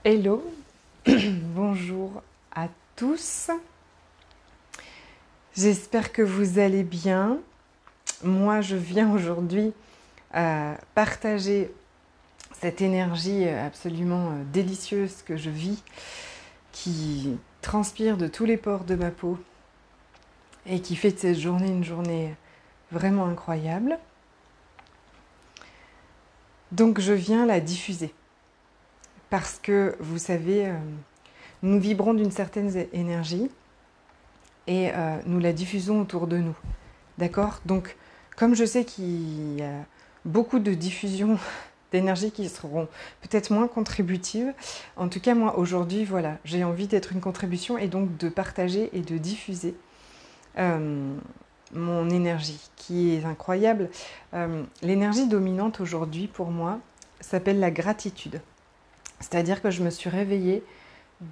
Hello, bonjour à tous. J'espère que vous allez bien. Moi, je viens aujourd'hui partager cette énergie absolument délicieuse que je vis, qui transpire de tous les pores de ma peau et qui fait de cette journée une journée vraiment incroyable. Donc, je viens la diffuser. Parce que, vous savez, nous vibrons d'une certaine énergie et nous la diffusons autour de nous. D'accord ? Donc, comme je sais qu'il y a beaucoup de diffusions d'énergie qui seront peut-être moins contributives, en tout cas, moi, aujourd'hui, voilà, j'ai envie d'être une contribution et donc de partager et de diffuser mon énergie, qui est incroyable. L'énergie dominante aujourd'hui, pour moi, s'appelle la gratitude. C'est-à-dire que je me suis réveillée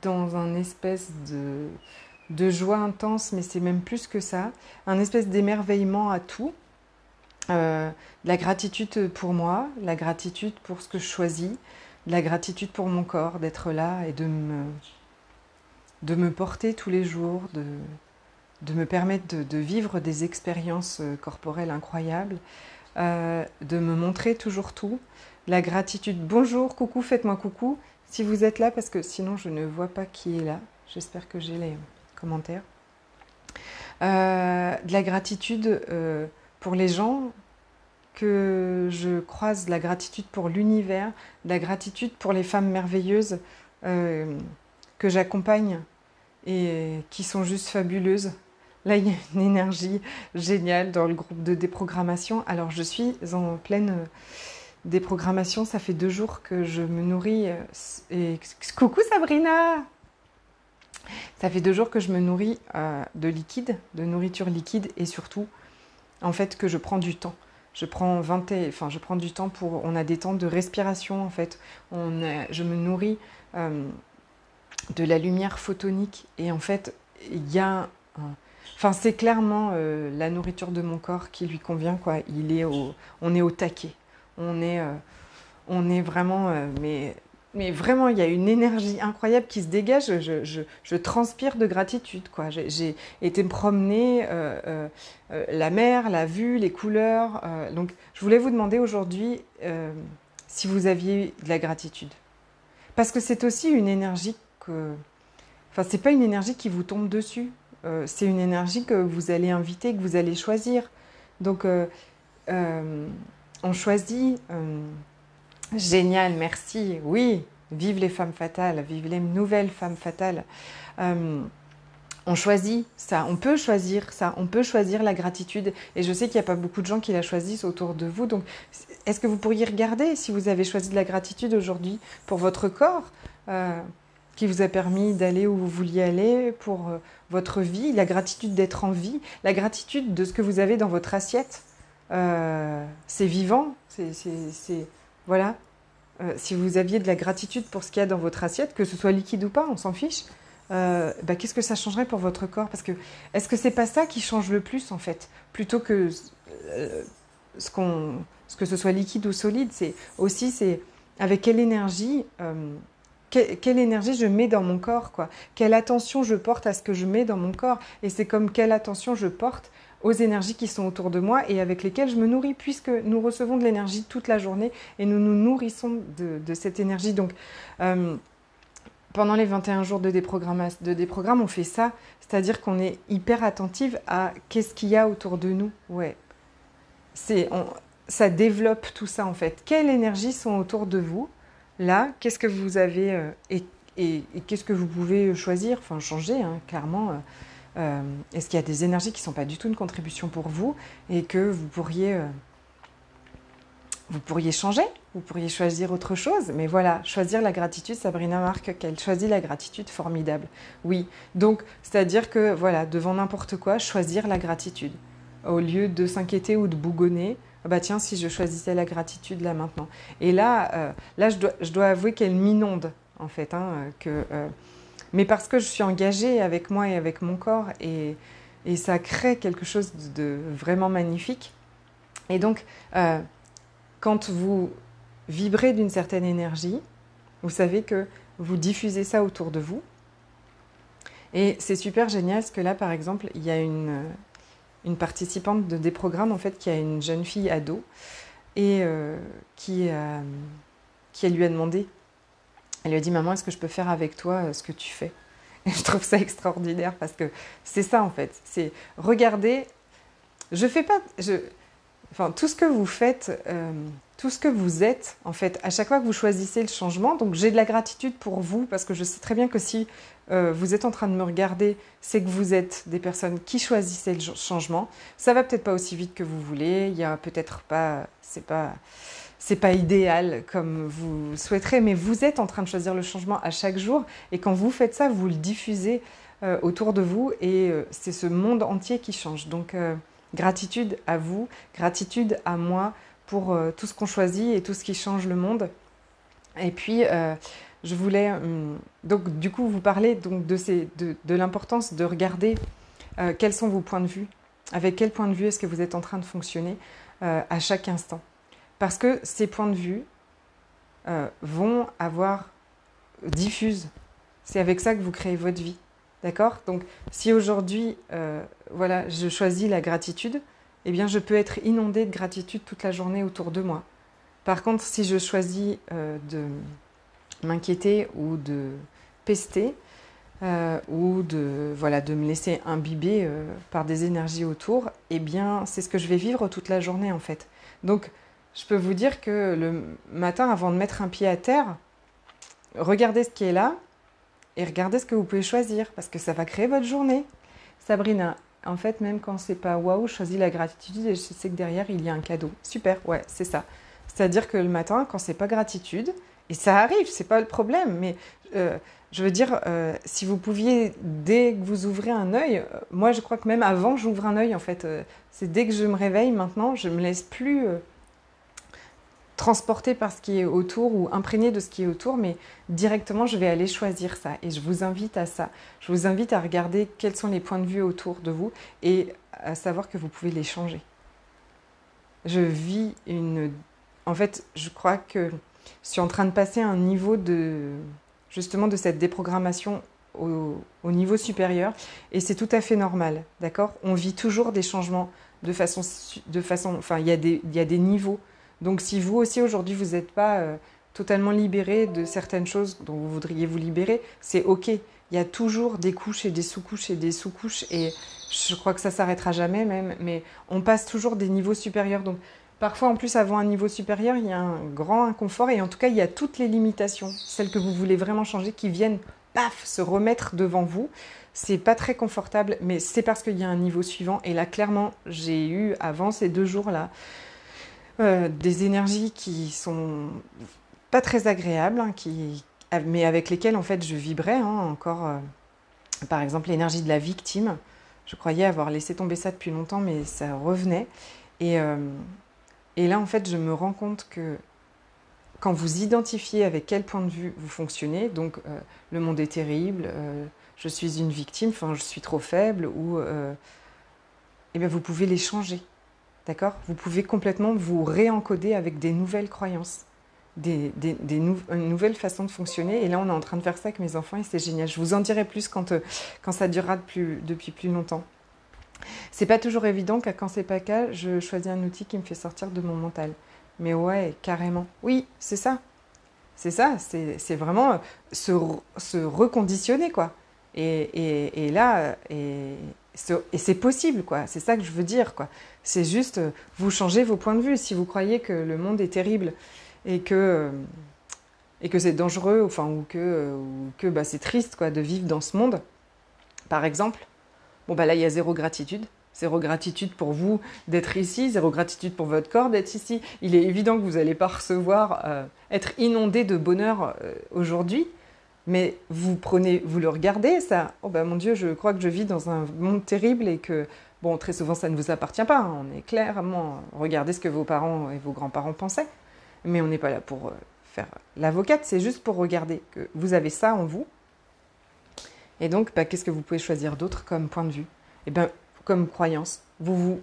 dans un espèce de joie intense, mais c'est même plus que ça, un espèce d'émerveillement à tout. La gratitude pour moi, la gratitude pour ce que je choisis, la gratitude pour mon corps, d'être là et de me porter tous les jours, de me permettre de vivre des expériences corporelles incroyables, de me montrer toujours tout. La gratitude, bonjour, coucou, faites-moi coucou si vous êtes là, parce que sinon je ne vois pas qui est là. J'espère que j'ai les commentaires. De la gratitude pour les gens que je croise, de la gratitude pour l'univers, de la gratitude pour les femmes merveilleuses que j'accompagne et qui sont juste fabuleuses. Là, il y a une énergie géniale dans le groupe de déprogrammation. Alors, je suis en pleine déprogrammation. Ça fait 2 jours que je me nourris. Et coucou Sabrina! Ça fait 2 jours que je me nourris de liquide, de nourriture liquide, et surtout, en fait, que je prends du temps. Je prends du temps pour... On a des temps de respiration, en fait. Je me nourris de la lumière photonique. Et en fait, il y a... Enfin, c'est clairement la nourriture de mon corps qui lui convient, quoi. On est au taquet. On est vraiment... mais vraiment, il y a une énergie incroyable qui se dégage. Je transpire de gratitude, quoi. J'ai été me promener, la mer, la vue, les couleurs. Donc, je voulais vous demander aujourd'hui si vous aviez de la gratitude. Parce que c'est aussi une énergie que... Enfin, c'est pas une énergie qui vous tombe dessus. C'est une énergie que vous allez inviter, que vous allez choisir. Donc, on choisit... Génial, merci. Oui, vive les femmes fatales, vive les nouvelles femmes fatales. On choisit ça, on peut choisir ça, on peut choisir la gratitude. Et je sais qu'il n'y a pas beaucoup de gens qui la choisissent autour de vous. Donc, est-ce que vous pourriez regarder si vous avez choisi de la gratitude aujourd'hui pour votre corps qui vous a permis d'aller où vous vouliez aller, pour votre vie, la gratitude d'être en vie, la gratitude de ce que vous avez dans votre assiette. C'est vivant, voilà. Si vous aviez de la gratitude pour ce qu'il y a dans votre assiette, que ce soit liquide ou pas, on s'en fiche, qu'est-ce que ça changerait pour votre corps ? Parce que, est-ce que c'est pas ça qui change le plus, en fait ? Plutôt que ce que ce soit liquide ou solide, c'est avec quelle énergie... quelle énergie je mets dans mon corps, quoi. Quelle attention je porte à ce que je mets dans mon corps. Et c'est comme quelle attention je porte aux énergies qui sont autour de moi et avec lesquelles je me nourris, puisque nous recevons de l'énergie toute la journée et nous nous nourrissons de cette énergie. Donc, pendant les 21 jours de déprogramme, on fait ça, c'est-à-dire qu'on est hyper attentive à qu'est-ce qu'il y a autour de nous. Ouais. Ça développe tout ça, en fait. Quelles énergies sont autour de vous ? Là, qu'est-ce que vous avez et qu'est-ce que vous pouvez choisir, enfin changer, hein, clairement. Est-ce qu'il y a des énergies qui ne sont pas du tout une contribution pour vous et que vous pourriez changer, vous pourriez choisir autre chose. Mais voilà, choisir la gratitude, Sabrina marque qu'elle choisit la gratitude, formidable. Oui, donc c'est-à-dire que voilà, devant n'importe quoi, choisir la gratitude. Au lieu de s'inquiéter ou de bougonner, bah tiens, si je choisissais la gratitude là maintenant. Et là, je dois avouer qu'elle m'inonde, en fait. Mais parce que je suis engagée avec moi et avec mon corps, et ça crée quelque chose de vraiment magnifique. Et donc, quand vous vibrez d'une certaine énergie, vous savez que vous diffusez ça autour de vous. Et c'est super génial parce que là, par exemple, il y a une participante des programmes en fait, qui a une jeune fille ado et qui lui a demandé, elle lui a dit: maman, est-ce que je peux faire avec toi ce que tu fais? Et je trouve ça extraordinaire parce que c'est ça en fait, c'est regarder, je fais pas, enfin tout ce que vous faites, tout ce que vous êtes en fait, à chaque fois que vous choisissez le changement, donc j'ai de la gratitude pour vous parce que je sais très bien que si vous êtes en train de me regarder, c'est que vous êtes des personnes qui choisissez le changement. Ça va peut-être pas aussi vite que vous voulez, il y a peut-être pas, c'est pas idéal comme vous souhaiterez, mais vous êtes en train de choisir le changement à chaque jour. Et quand vous faites ça, vous le diffusez autour de vous et c'est ce monde entier qui change. Donc gratitude à vous, gratitude à moi pour tout ce qu'on choisit et tout ce qui change le monde. Et puis je voulais donc du coup vous parler donc de l'importance de regarder quels sont vos points de vue, avec quel point de vue est-ce que vous êtes en train de fonctionner à chaque instant. Parce que ces points de vue vont diffusent. C'est avec ça que vous créez votre vie. D'accord? Donc, si aujourd'hui, voilà, je choisis la gratitude, eh bien, je peux être inondée de gratitude toute la journée autour de moi. Par contre, si je choisis de m'inquiéter ou de pester, ou de me laisser imbiber par des énergies autour, eh bien, c'est ce que je vais vivre toute la journée, en fait. Donc, je peux vous dire que le matin, avant de mettre un pied à terre, regardez ce qui est là et regardez ce que vous pouvez choisir parce que ça va créer votre journée. Sabrina, en fait, même quand c'est pas waouh, je choisis la gratitude et je sais que derrière, il y a un cadeau. Super, ouais, c'est ça. C'est-à-dire que le matin, quand c'est pas gratitude, et ça arrive, c'est pas le problème, mais je veux dire, si vous pouviez, dès que vous ouvrez un œil, moi je crois que même avant que j'ouvre un œil, en fait, c'est dès que je me réveille maintenant, je me laisse plus transportée par ce qui est autour ou imprégnée de ce qui est autour, mais directement je vais aller choisir ça et je vous invite à ça. Je vous invite à regarder quels sont les points de vue autour de vous et à savoir que vous pouvez les changer. Je vis en fait, je crois que je suis en train de passer un niveau justement de cette déprogrammation au niveau supérieur et c'est tout à fait normal, d'accord? On vit toujours des changements de façon, enfin il y a des niveaux. Donc si vous aussi aujourd'hui vous n'êtes pas totalement libéré de certaines choses dont vous voudriez vous libérer, c'est ok. Il y a toujours des couches et des sous-couches et des sous-couches et je crois que ça s'arrêtera jamais même, mais on passe toujours des niveaux supérieurs. Donc parfois en plus avant un niveau supérieur, il y a un grand inconfort et en tout cas il y a toutes les limitations, celles que vous voulez vraiment changer, qui viennent paf se remettre devant vous. C'est pas très confortable, mais c'est parce qu'il y a un niveau suivant. Et là clairement j'ai eu avant ces 2 jours-là des énergies qui sont pas très agréables, hein, mais avec lesquelles en fait je vibrais encore. Par exemple, l'énergie de la victime. Je croyais avoir laissé tomber ça depuis longtemps, mais ça revenait. Et là, en fait, je me rends compte que quand vous identifiez avec quel point de vue vous fonctionnez, donc le monde est terrible, je suis une victime, enfin je suis trop faible, ou eh bien vous pouvez les changer. D'accord? Vous pouvez complètement vous réencoder avec des nouvelles croyances, une nouvelle façon de fonctionner. Et là, on est en train de faire ça avec mes enfants et c'est génial. Je vous en dirai plus quand ça durera depuis plus longtemps. C'est pas toujours évident car quand c'est pas le cas, je choisis un outil qui me fait sortir de mon mental. Mais ouais, carrément. Oui, c'est ça. C'est ça, c'est vraiment se reconditionner, quoi. Et là, c'est possible, quoi. C'est ça que je veux dire, quoi. C'est juste, vous changez vos points de vue. Si vous croyez que le monde est terrible et que c'est dangereux, enfin, ou que bah, c'est triste, quoi, de vivre dans ce monde, par exemple, bon, bah là, il y a zéro gratitude. Zéro gratitude pour vous d'être ici, zéro gratitude pour votre corps d'être ici. Il est évident que vous n'allez pas être inondé de bonheur aujourd'hui, mais vous le regardez, ça. Oh ben mon Dieu, je crois que je vis dans un monde terrible et que, bon, très souvent ça ne vous appartient pas. On est clairement, regardez ce que vos parents et vos grands-parents pensaient, mais on n'est pas là pour faire l'avocate, c'est juste pour regarder que vous avez ça en vous. Et donc, bah, qu'est-ce que vous pouvez choisir d'autre comme point de vue? Eh bien, comme croyance, vous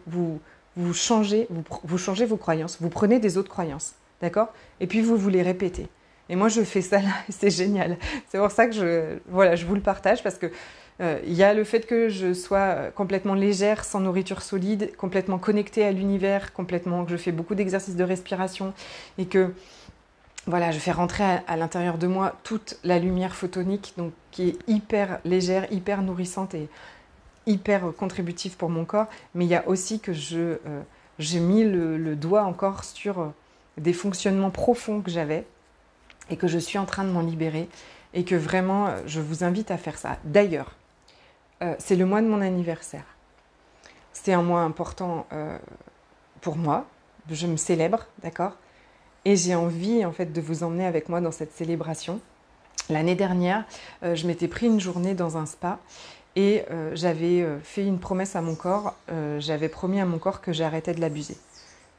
changez vos croyances, vous prenez des autres croyances, d'accord? Et puis vous les répétez. Et moi, je fais ça là, et c'est génial. C'est pour ça que je vous le partage, parce que il y a le fait que je sois complètement légère, sans nourriture solide, complètement connectée à l'univers, complètement, que je fais beaucoup d'exercices de respiration et que voilà, je fais rentrer à l'intérieur de moi toute la lumière photonique, donc qui est hyper légère, hyper nourrissante et hyper contributive pour mon corps. Mais il y a aussi que j'ai mis le doigt encore sur des fonctionnements profonds que j'avais et que je suis en train de m'en libérer et que vraiment, je vous invite à faire ça. D'ailleurs, c'est le mois de mon anniversaire. C'est un mois important pour moi. Je me célèbre, d'accord ? Et j'ai envie en fait de vous emmener avec moi dans cette célébration. L'année dernière, je m'étais pris une journée dans un spa et j'avais fait une promesse à mon corps. J'avais promis à mon corps que j'arrêtais de l'abuser,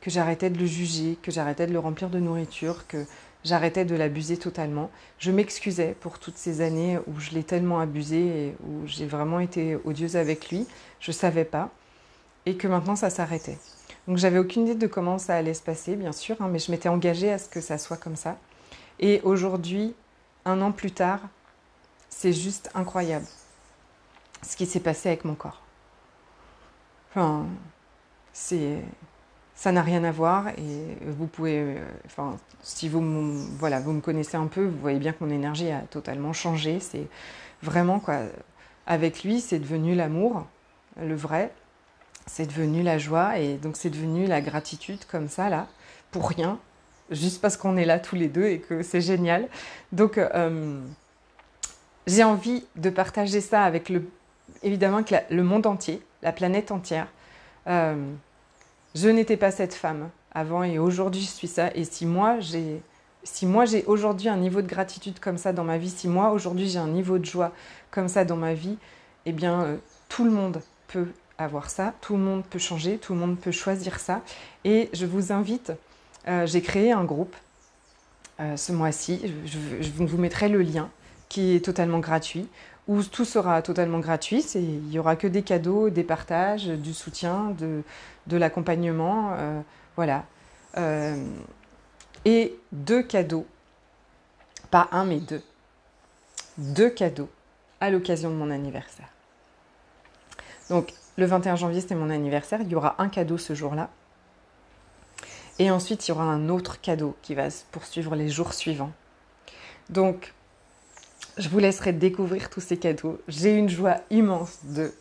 que j'arrêtais de le juger, que j'arrêtais de le remplir de nourriture, que j'arrêtais de l'abuser totalement. Je m'excusais pour toutes ces années où je l'ai tellement abusé et où j'ai vraiment été odieuse avec lui. Je ne savais pas et que maintenant ça s'arrêtait. Donc j'avais aucune idée de comment ça allait se passer, bien sûr, hein, mais je m'étais engagée à ce que ça soit comme ça. Et aujourd'hui, 1 an plus tard, c'est juste incroyable ce qui s'est passé avec mon corps. Enfin, ça n'a rien à voir et vous pouvez, si vous me connaissez un peu, vous voyez bien que mon énergie a totalement changé. C'est vraiment quoi, avec lui, c'est devenu l'amour, le vrai. C'est devenu la joie et donc c'est devenu la gratitude comme ça, là, pour rien, juste parce qu'on est là tous les deux et que c'est génial. Donc, j'ai envie de partager ça avec évidemment le monde entier, la planète entière. Je n'étais pas cette femme avant et aujourd'hui je suis ça. Et si moi j'ai aujourd'hui un niveau de gratitude comme ça dans ma vie, si moi aujourd'hui j'ai un niveau de joie comme ça dans ma vie, eh bien tout le monde peut avoir ça, tout le monde peut changer, tout le monde peut choisir ça. Et je vous invite, j'ai créé un groupe ce mois-ci, je vous mettrai le lien qui est totalement gratuit, où tout sera totalement gratuit, il n'y aura que des cadeaux, des partages, du soutien, de l'accompagnement, voilà. Et 2 cadeaux, pas un mais 2, 2 cadeaux à l'occasion de mon anniversaire. Donc, le 21 janvier, c'était mon anniversaire. Il y aura un cadeau ce jour-là. Et ensuite, il y aura un autre cadeau qui va se poursuivre les jours suivants. Donc, je vous laisserai découvrir tous ces cadeaux. J'ai une joie immense de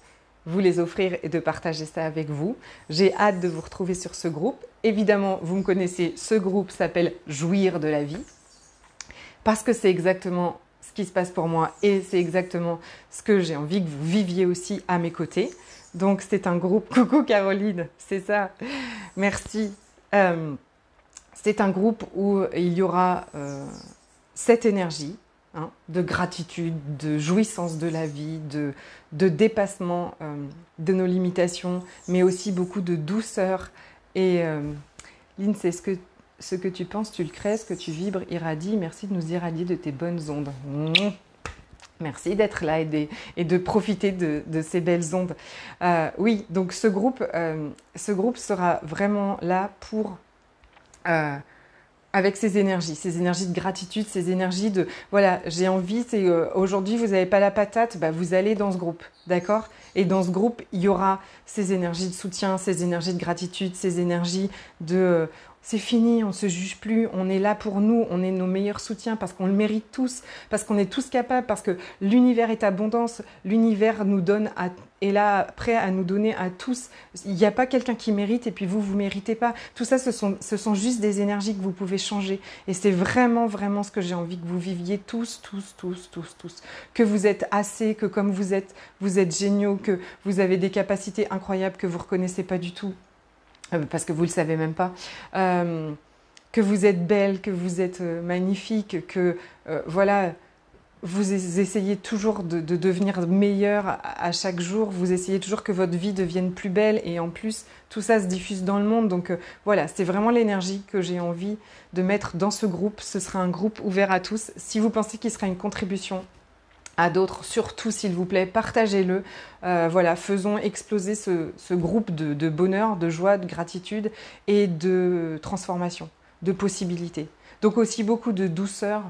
vous les offrir et de partager ça avec vous. J'ai hâte de vous retrouver sur ce groupe. Évidemment, vous me connaissez, ce groupe s'appelle « Jouir de la vie » parce que c'est exactement ce qui se passe pour moi et c'est exactement ce que j'ai envie que vous viviez aussi à mes côtés. Donc, c'est un groupe... Coucou Caroline, c'est ça. Merci. C'est un groupe où il y aura cette énergie de gratitude, de jouissance de la vie, de dépassement de nos limitations, mais aussi beaucoup de douceur. Et Lynn, c'est ce que tu penses, tu le crées, ce que tu vibres, irradie. Merci de nous irradier de tes bonnes ondes. Merci d'être là et de profiter de ces belles ondes. Oui, donc ce groupe sera vraiment là pour... avec ces énergies de gratitude, ces énergies de... Voilà, j'ai envie, aujourd'hui vous n'avez pas la patate, bah, vous allez dans ce groupe, d'accord ? Et dans ce groupe, il y aura ces énergies de soutien, ces énergies de gratitude, ces énergies de... c'est fini, on ne se juge plus, on est là pour nous, on est nos meilleurs soutiens parce qu'on le mérite tous, parce qu'on est tous capables, parce que l'univers est abondance, l'univers nous donne, est là prêt à nous donner à tous. Il n'y a pas quelqu'un qui mérite et puis vous ne méritez pas. Tout ça, ce sont juste des énergies que vous pouvez changer. Et c'est vraiment, vraiment ce que j'ai envie que vous viviez tous. Que vous êtes assez, que comme vous êtes géniaux, que vous avez des capacités incroyables que vous ne reconnaissez pas du tout. Parce que vous ne le savez même pas, que vous êtes belle, que vous êtes magnifique, que voilà, vous essayez toujours de devenir meilleur à chaque jour, vous essayez toujours que votre vie devienne plus belle et en plus, tout ça se diffuse dans le monde. Donc voilà, c'est vraiment l'énergie que j'ai envie de mettre dans ce groupe. Ce sera un groupe ouvert à tous. Si vous pensez qu'il sera une contribution à d'autres, surtout s'il vous plaît, partagez-le. Voilà, faisons exploser ce groupe de bonheur, de joie, de gratitude et de transformation, de possibilités. Donc aussi beaucoup de douceur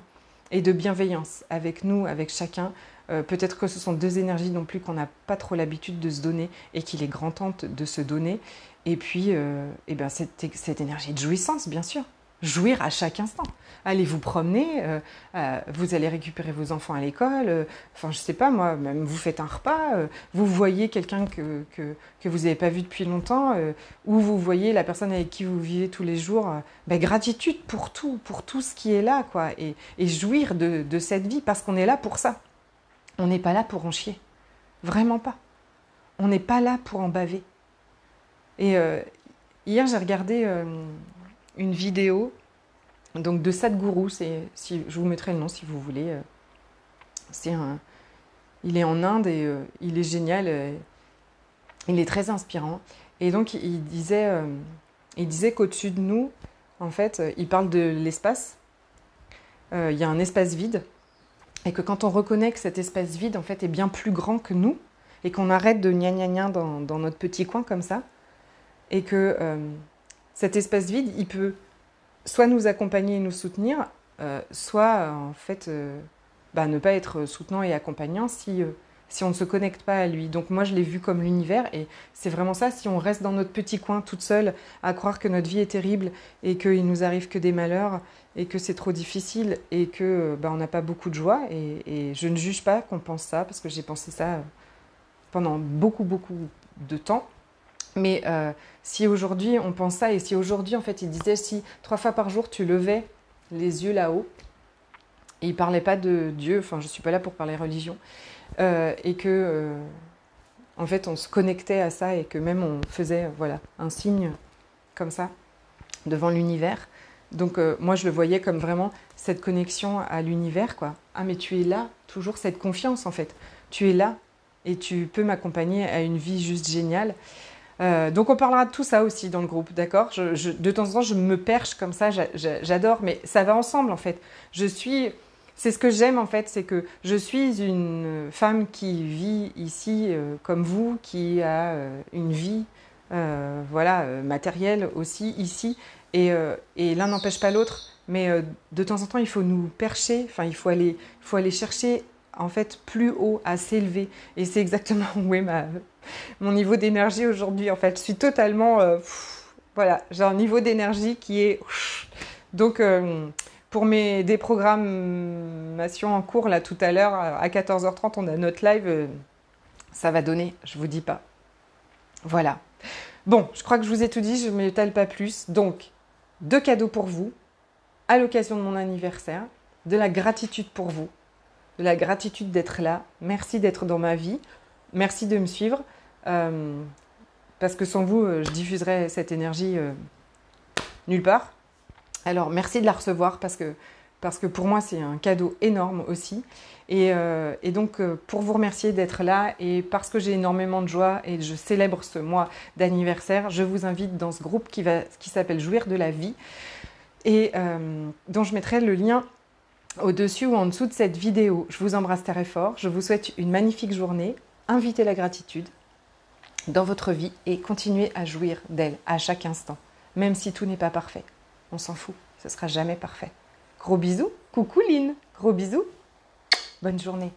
et de bienveillance avec nous, avec chacun. Peut-être que ce sont deux énergies non plus qu'on n'a pas trop l'habitude de se donner et qu'il est grand temps de se donner. Et puis, eh ben cette énergie de jouissance, bien sûr. Jouir à chaque instant. Allez vous promener, vous allez récupérer vos enfants à l'école, enfin je sais pas moi, même vous faites un repas, vous voyez quelqu'un que vous n'avez pas vu depuis longtemps, ou vous voyez la personne avec qui vous vivez tous les jours, gratitude pour tout ce qui est là, quoi, et jouir de cette vie, parce qu'on est là pour ça. On n'est pas là pour en chier, vraiment pas. On n'est pas là pour en baver. Et hier j'ai regardé une vidéo donc de Sadhguru, je vous mettrai le nom si vous voulez. Il est en Inde et il est génial, il est très inspirant. Et donc il disait qu'au-dessus de nous, en fait, il parle de l'espace. Il y a un espace vide et que quand on reconnaît que cet espace vide en fait est bien plus grand que nous et qu'on arrête de gna gna gna dans notre petit coin comme ça, et que cet espace vide, il peut soit nous accompagner et nous soutenir, soit en fait ne pas être soutenant et accompagnant si on ne se connecte pas à lui. Donc moi je l'ai vu comme l'univers et c'est vraiment ça, si on reste dans notre petit coin toute seule à croire que notre vie est terrible et qu'il nous arrive que des malheurs et que c'est trop difficile et que on n'a pas beaucoup de joie, et je ne juge pas qu'on pense ça parce que j'ai pensé ça pendant beaucoup de temps. Mais si aujourd'hui on pense ça, et si aujourd'hui en fait il disait si 3 fois par jour tu levais les yeux là-haut, et il parlait pas de Dieu, enfin je suis pas là pour parler religion, et que en fait on se connectait à ça et que même on faisait un signe comme ça devant l'univers. Donc moi je le voyais comme vraiment cette connexion à l'univers, quoi. Ah mais tu es là, toujours cette confiance en fait. Tu es là et tu peux m'accompagner à une vie juste géniale. Donc on parlera de tout ça aussi dans le groupe, d'accord ? De temps en temps, je me perche comme ça, j'adore, mais ça va ensemble en fait. C'est ce que j'aime en fait, c'est que je suis une femme qui vit ici comme vous, qui a une vie matérielle aussi ici, et l'un n'empêche pas l'autre, mais de temps en temps il faut nous percher, enfin il faut aller chercher en fait plus haut, à s'élever, et c'est exactement où est mon niveau d'énergie aujourd'hui en fait. Je suis totalement j'ai un niveau d'énergie qui est donc pour mes déprogrammations en cours là tout à l'heure à 14h30 on a notre live, ça va donner, je vous dis pas. Voilà. Bon, je crois que je vous ai tout dit, je ne m'étale pas plus. Donc 2 cadeaux pour vous à l'occasion de mon anniversaire, de la gratitude pour vous, de la gratitude d'être là. Merci d'être dans ma vie. Merci de me suivre. Parce que sans vous, je diffuserais cette énergie nulle part. Alors, merci de la recevoir parce que pour moi, c'est un cadeau énorme aussi. Et donc, pour vous remercier d'être là et parce que j'ai énormément de joie et je célèbre ce mois d'anniversaire, je vous invite dans ce groupe qui s'appelle Jouir de la vie et dont je mettrai le lien au-dessus ou en dessous de cette vidéo. Je vous embrasse très fort. Je vous souhaite une magnifique journée. Invitez la gratitude dans votre vie et continuez à jouir d'elle à chaque instant, même si tout n'est pas parfait. On s'en fout, ce sera jamais parfait. Gros bisous, coucou Lynn, gros bisous, bonne journée.